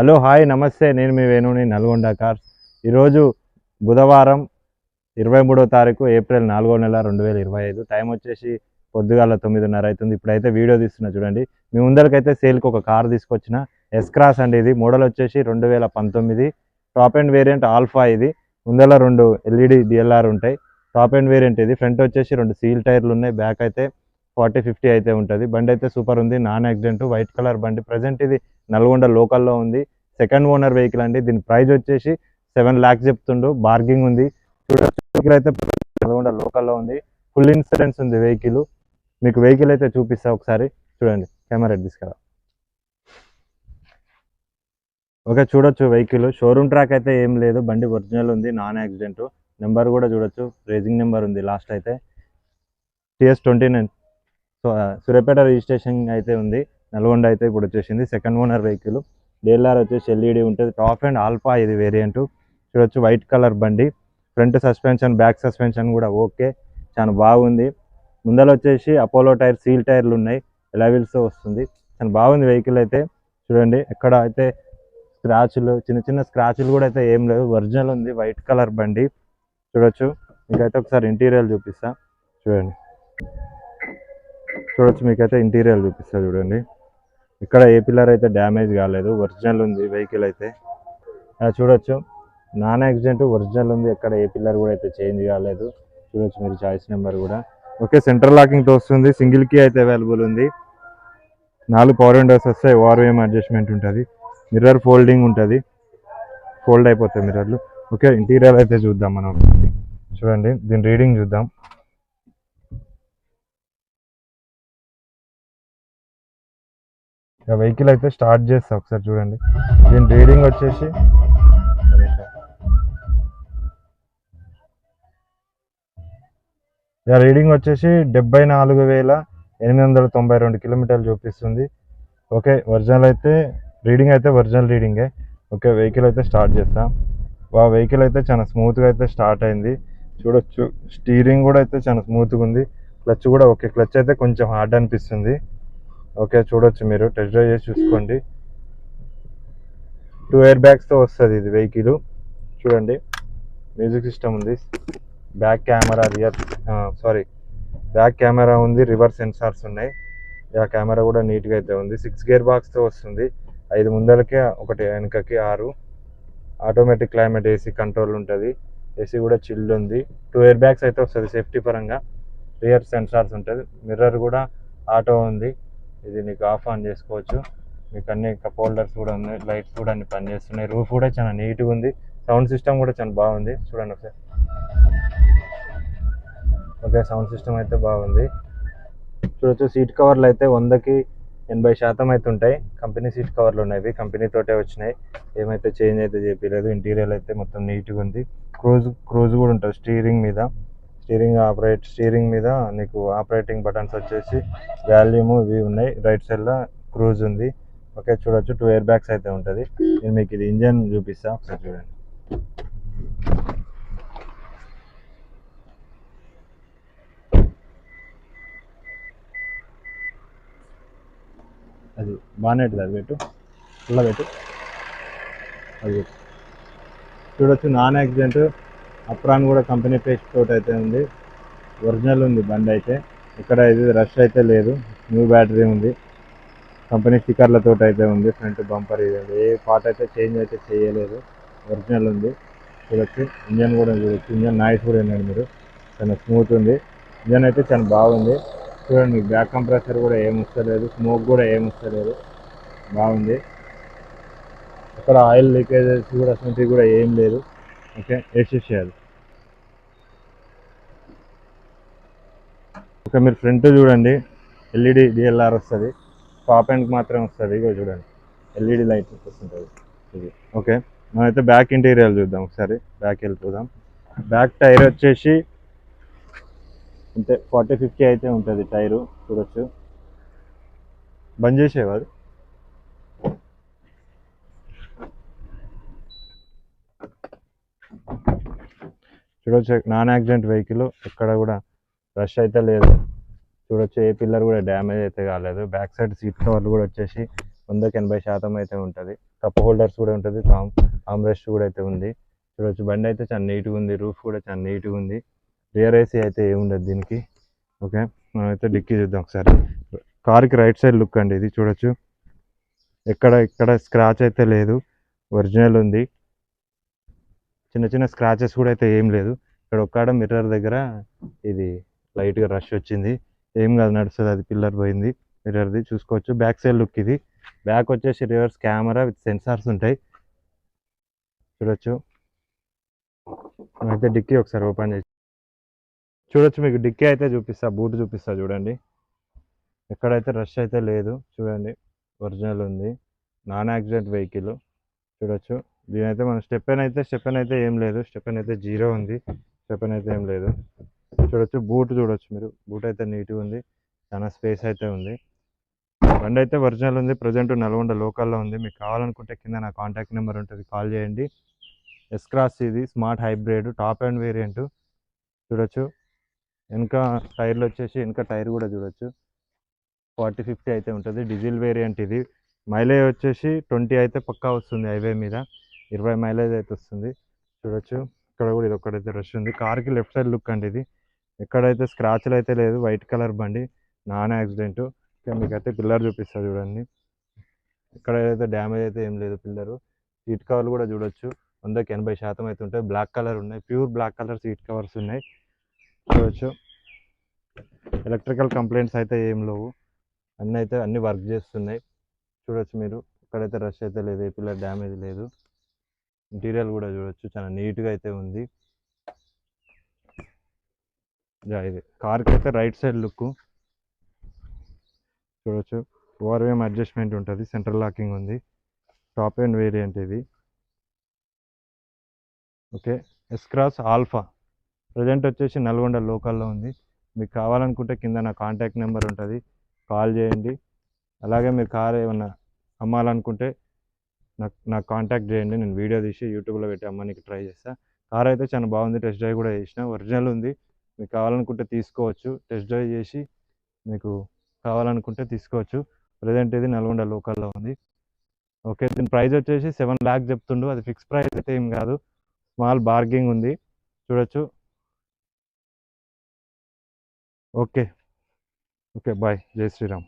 Hello hi నమస్తే, నేను మీ వేణుని Nalgonda cars. ఈరోజు బుధవారం 23వ తారీఖు ఏప్రిల్ 4వ నెల 2025. టైం వచ్చేసి పొద్దుగాల 9:30 అవుతుంది. ఇప్పుడైతే వీడియో తీస్తున్నా చూడండి. మీ ముందరికైతే సేల్కి ఒక కార్ తీసుకొచ్చిన ఎస్ క్రాస్ అండి. ఇది మోడల్ వచ్చేసి 2019 టాప్ అండ్ వేరియంట్ ఆల్ఫా. ఇది ముందర 2 ఎల్ఈడి డిఎల్ఆర్ ఉంటాయి. టాప్ అండ్ వేరియంట్ ఇది. ఫ్రంట్ వచ్చేసి 2 సీల్ టైర్లు ఉన్నాయి. బ్యాక్ అయితే 40-50 అయితే ఉంటుంది. బండి అయితే సూపర్ ఉంది, నాన్ యాక్సిడెంట్, వైట్ కలర్ బండి. ప్రజెంట్ ఇది నల్గొండ లోకల్లో ఉంది. సెకండ్ ఓనర్ వెహికల్ అండి. దీని ప్రైస్ వచ్చేసి 7 lakhs చెప్తుండు. బార్గింగ్ ఉంది. వెహికల్ అయితే నల్గొండ లోకల్లో ఉంది. ఫుల్ ఇన్సూరెన్స్ ఉంది వెహికల్. మీకు వెహికల్ అయితే చూపిస్తా ఒకసారి చూడండి. కెమెరా తీసుకురా. ఓకే, చూడొచ్చు వెహికల్. షోరూమ్ ట్రాక్ అయితే ఏం లేదు. బండి ఒరిజినల్ ఉంది, నాన్ యాక్సిడెంట్. నెంబర్ కూడా చూడొచ్చు, రేసింగ్ నెంబర్ ఉంది. లాస్ట్ అయితే TS29 సూర్యాపేట రిజిస్ట్రేషన్ అయితే ఉంది. నల్గొండ అయితే ఇప్పుడు వచ్చేసింది. Second owner vehicle. డిఎల్ఆర్ వచ్చేసి ఎల్ఈడి ఉంటుంది. టాప్ అండ్ ఆల్ఫా ఇది వేరియంట్. చూడొచ్చు వైట్ కలర్ బండి. ఫ్రంట్ సస్పెన్షన్, బ్యాక్ సస్పెన్షన్ కూడా ఓకే, చాలా బాగుంది. ముందర వచ్చేసి అపోలో టైర్, సీల్ టైర్లు ఉన్నాయి. ఎలావిల్స్తో వస్తుంది. చాలా బాగుంది వెహికల్ అయితే. చూడండి, ఎక్కడ అయితే స్క్రాచ్లు, చిన్న చిన్న స్క్రాచ్లు కూడా అయితే ఏం లేవు. ఒరిజినల్ ఉంది, వైట్ కలర్ బండి. చూడొచ్చు. మీకైతే ఒకసారి ఇంటీరియర్ చూపిస్తా చూడండి. మీకైతే ఇంటీరియర్ చూపిస్తా చూడండి. ఇక్కడ ఏ పిల్లర్ అయితే డ్యామేజ్ కాలేదు, ఒరిజినల్ ఉంది వెహికల్ అయితే. చూడొచ్చు, నాన్ యాక్సిడెంట్, ఒరిజినల్ ఉంది. ఎక్కడ ఏ పిల్లర్ కూడా అయితే చేంజ్ కాలేదు. చూడొచ్చు మీరు, చాయిస్ నెంబర్ కూడా ఓకే. సెంట్రల్ లాకింగ్తో వస్తుంది. సింగిల్ కీ అయితే అవైలబుల్ ఉంది. 4 పవర్ విండోస్ వస్తాయి. ఓఆర్వీఎం అడ్జస్ట్మెంట్ ఉంటుంది. మిర్రర్ ఫోల్డింగ్ ఉంటుంది, ఫోల్డ్ అయిపోతాయి మిర్రర్లు. ఓకే, ఇంటీరియర్ అయితే చూద్దాం మనం. చూడండి, దీని రీడింగ్ చూద్దాం. వెహికల్ అయితే స్టార్ట్ చేస్తా ఒకసారి చూడండి. దీని రీడింగ్ వచ్చేసి రీడింగ్ వచ్చేసి 74,892 కిలోమీటర్లు చూపిస్తుంది. ఓకే, ఒరిజినల్ అయితే రీడింగ్ అయితే ఒరిజినల్ రీడింగే. ఓకే, వెహికల్ అయితే స్టార్ట్ చేస్తాం. వెహికల్ అయితే చాలా స్మూత్గా అయితే స్టార్ట్ అయింది. చూడొచ్చు, స్టీరింగ్ కూడా అయితే చాలా స్మూత్గా ఉంది. క్లచ్ కూడా ఓకే. క్లచ్ అయితే కొంచెం హార్డ్ అనిపిస్తుంది. ఓకే, చూడొచ్చు మీరు, టెస్ట్ డ్రైవ్ చేసి చూసుకోండి. 2 ఎయిర్ బ్యాగ్స్తో వస్తుంది ఇది వెహికల్. చూడండి, మ్యూజిక్ సిస్టమ్ ఉంది. బ్యాక్ కెమెరా, బ్యాక్ కెమెరా ఉంది. రివర్స్ సెన్సార్స్ ఉన్నాయి. కెమెరా కూడా నీట్గా అయితే ఉంది. 6 గేర్ బాక్స్తో వస్తుంది. 5 ముందరకి, 1 వెనకకి, 6. ఆటోమేటిక్ క్లైమేట్ ఏసీ కంట్రోల్ ఉంటుంది. ఏసీ కూడా చిల్డ్ ఉంది. 2 ఎయిర్ బ్యాగ్స్ అయితే వస్తుంది సేఫ్టీ పరంగా. రియర్ సెన్సార్స్ ఉంటుంది. మిర్రర్ కూడా ఆటో ఉంది. ఇది నీకు ఆఫ్ ఆన్ చేసుకోవచ్చు. మీకు అన్ని కప్ హోల్డర్స్ కూడా ఉన్నాయి. లైట్స్ కూడా అన్ని పనిచేస్తున్నాయి. రూఫ్ కూడా చాలా నీట్గా ఉంది. సౌండ్ సిస్టమ్ కూడా చాలా బాగుంది. చూడండి ఒకసారి. ఓకే, సౌండ్ సిస్టమ్ అయితే బాగుంది. చూడొచ్చు, సీట్ కవర్లు అయితే 100కి 80% అయితే ఉంటాయి. కంపెనీ సీట్ కవర్లు ఉన్నాయి. కంపెనీ తోటే వచ్చినాయి. ఏమైతే చేంజ్ అయితే చేయలేదు. ఇంటీరియర్ అయితే మొత్తం నీట్గా ఉంది. క్రూజ్ కూడా ఉంటుంది స్టీరింగ్ మీద. స్టీరింగ్ మీద నీకు ఆపరేటింగ్ బటన్స్ వచ్చేసి వాల్యూమ్ ఇవి ఉన్నాయి. రైట్ సైడ్లో క్రూజ్ ఉంది. ఓకే, చూడొచ్చు, 2 ఎయిర్ బ్యాగ్స్ అయితే ఉంటుంది. నేను మీకు ఇది ఇంజన్ చూపిస్తా ఒకసారి చూడండి. అది బానెట్, అది పెట్టు, ఇలా పెట్టు, అది పెట్టు. చూడొచ్చు, నాన్ యాక్సిడెంట్. అప్రాన్ కూడా కంపెనీ పేస్ట్ తోటి అయితే ఉంది. ఒరిజినల్ ఉంది బండి అయితే. ఇక్కడ ఇది రష్ అయితే లేదు. న్యూ బ్యాటరీ ఉంది. కంపెనీ స్టిక్కర్లతో అయితే ఉంది. ఫ్రంట్ బంపర్ ఇది ఏ పార్ట్ అయితే చేంజ్ అయితే చేయలేదు. ఒరిజినల్ ఉంది. చూడొచ్చు, ఇంజన్ కూడా చూడొచ్చు. ఇంజన్ నాయిస్ కూడా వినండి మీరు, చాలా స్మూత్ ఉంది. ఇంజన్ అయితే చాలా బాగుంది. చూడండి, బ్యాక్ కంప్రెసర్ కూడా ఏం వస్తలేదు. స్మోక్ కూడా ఏం వస్తలేదు. బాగుంది. అక్కడ ఆయిల్ లీకేజెస్ కూడా అసలు కూడా ఏం లేదు. ఓకే, వేసేసేయాలి. ఓకే, మీరు ఫ్రంట్ చూడండి. ఎల్ఈడి డిఎల్ఆర్ వస్తుంది. టాప్ ఎండ్కి మాత్రమే వస్తుంది. ఇగో చూడండి, ఎల్ఈడి లైట్ వస్తుంటుంది ఇది. ఓకే, మనమైతే బ్యాక్ ఇంటీరియర్ చూద్దాం ఒకసారి. బ్యాక్ వెళ్ళిపోదాం. బ్యాక్ టైర్ వచ్చేసి అంటే 40-50 అయితే ఉంటుంది టైరు. చూడొచ్చు, బంద్ చేసేవా అది. చూడొచ్చు, నాన్ యాక్సిడెంట్ వెహికల్. ఎక్కడ కూడా రష్ అయితే లేదు. చూడొచ్చు, ఏ పిల్లర్ కూడా డ్యామేజ్ అయితే కాలేదు. బ్యాక్ సైడ్ సీట్ కవర్లు కూడా వచ్చేసి 100కి 80% అయితే ఉంటుంది. కప్ హోల్డర్స్ కూడా ఉంటుంది, ఆమ్రెస్ట్ కూడా అయితే ఉంది. చూడొచ్చు బండి అయితే చాలా నీట్గా ఉంది, రూఫ్ కూడా చాలా నీట్గా ఉంది. రియర్ ఏసీ అయితే ఏముండదు దీనికి. ఓకే, మనమైతే డిక్కీ చూద్దాం ఒకసారి. కార్కి రైట్ సైడ్ లుక్ అండి ఇది. చూడొచ్చు ఇక్కడ స్క్రాచ్ అయితే లేదు, ఒరిజినల్ ఉంది. చిన్న చిన్న స్క్రాచెస్ కూడా అయితే ఏం లేదు. ఇక్కడ ఒక్కడ మిర్రర్ దగ్గర ఇది లైట్గా రష్ వచ్చింది, ఏం కాదు, నడుస్తుంది. అది పిల్లర్ పోయింది మిర్రర్ది, చూసుకోవచ్చు. బ్యాక్ సైడ్ లుక్ ఇది. బ్యాక్ వచ్చేసి రివర్స్ కెమెరా విత్ సెన్సార్స్ ఉంటాయి. చూడొచ్చు. అయితే డిక్కీ ఒకసారి ఓపెన్ చేసి చూడొచ్చు. మీకు డిక్కీ అయితే చూపిస్తా, బూట్ చూపిస్తా చూడండి. ఎక్కడైతే రష్ అయితే లేదు, చూడండి ఒరిజినల్ ఉంది, నాన్ యాక్సిడెంట్ వెహికల్. చూడొచ్చు. దీనైతే మన స్టెపెన్ అయితే ఏం లేదు, స్టెపెన్ అయితే 0 ఉంది, స్టెపెన్ అయితే ఏం లేదు. చూడొచ్చు బూట్ చూడొచ్చు మీరు, బూట్ అయితే నీట్గా ఉంది, చాలా స్పేస్ అయితే ఉంది. బండి అయితే ఒరిజినల్ ఉంది. ప్రజెంట్ నల్గొండ లోకల్లో ఉంది. మీకు కావాలనుకుంటే కింద నా కాంటాక్ట్ నెంబర్ ఉంటుంది, కాల్ చేయండి. ఎస్ క్రాస్ ఇది, smart hybrid, top end variant. చూడొచ్చు. వెనక టైర్లు వచ్చేసి, వెనక టైర్ కూడా చూడొచ్చు 40-50 అయితే ఉంటుంది. డీజిల్ వేరియంట్ ఇది. మైలేజ్ వచ్చేసి 20 అయితే పక్కా వస్తుంది, హైవే మీద 20 మైలేజ్ అయితే వస్తుంది. చూడొచ్చు. ఇక్కడ కూడా ఇది ఒక్కడైతే రష్ ఉంది. కార్కి లెఫ్ట్ సైడ్ లుక్ అండి ఇది. ఎక్కడైతే స్క్రాచ్లు అయితే లేదు, వైట్ కలర్ బండి, నాన్ యాక్సిడెంట్. మీకైతే పిల్లర్ చూపిస్తా చూడండి. ఎక్కడైతే డ్యామేజ్ అయితే ఏం లేదు పిల్లరు. సీట్ కవర్లు కూడా చూడొచ్చు, 100కి 80% అయితే ఉంటాయి. బ్లాక్ కలర్ ఉన్నాయి, pure black colour seat covers ఉన్నాయి. చూడొచ్చు. ఎలక్ట్రికల్ కంప్లైంట్స్ అయితే ఏం లేవు, అన్ని వర్క్ చేస్తున్నాయి. చూడొచ్చు మీరు. ఇక్కడైతే రష్ అయితే లేదు, ఏ పిల్లర్ డ్యామేజ్ లేదు. ఇంటీరియర్ కూడా చూడొచ్చు, చాలా నీట్గా అయితే ఉంది. ఇది కార్కి అయితే రైట్ సైడ్ లుక్ చూడొచ్చు. ఓఆర్విఎం అడ్జస్ట్మెంట్ ఉంటుంది, సెంట్రల్ లాకింగ్ ఉంది, టాప్ అండ్ వేరియంట్ ఇది. Okay, S cross alpha present వచ్చేసి నల్గొండ లోకల్లో ఉంది. మీకు కావాలనుకుంటే కింద నా కాంటాక్ట్ నెంబర్ ఉంటుంది, కాల్ చేయండి. అలాగే మీరు కార్ ఏమన్నా అమ్మాలనుకుంటే నాకు కాంటాక్ట్ చేయండి, నేను వీడియో తీసి యూట్యూబ్లో పెట్టి అమ్మడానికి ట్రై చేస్తాను. కార్ అయితే చాలా బాగుంది, టెస్ట్ డ్రైవ్ కూడా చేసిన, ఒరిజినల్ ఉంది. మీకు కావాలనుకుంటే తీసుకోవచ్చు, టెస్ట్ డ్రైవ్ చేసి మీకు కావాలనుకుంటే తీసుకోవచ్చు. ప్రజెంట్ ఇది నల్గొండ లోకల్లో ఉంది. ఓకే, దీని ప్రైస్ వచ్చేసి 7 lakhs చెప్తుండు, అది ఫిక్స్ ప్రైస్ అయితే ఏం కాదు, స్మాల్ బార్గింగ్ ఉంది. చూడొచ్చు. ఓకే, బాయ్, జై శ్రీరామ్.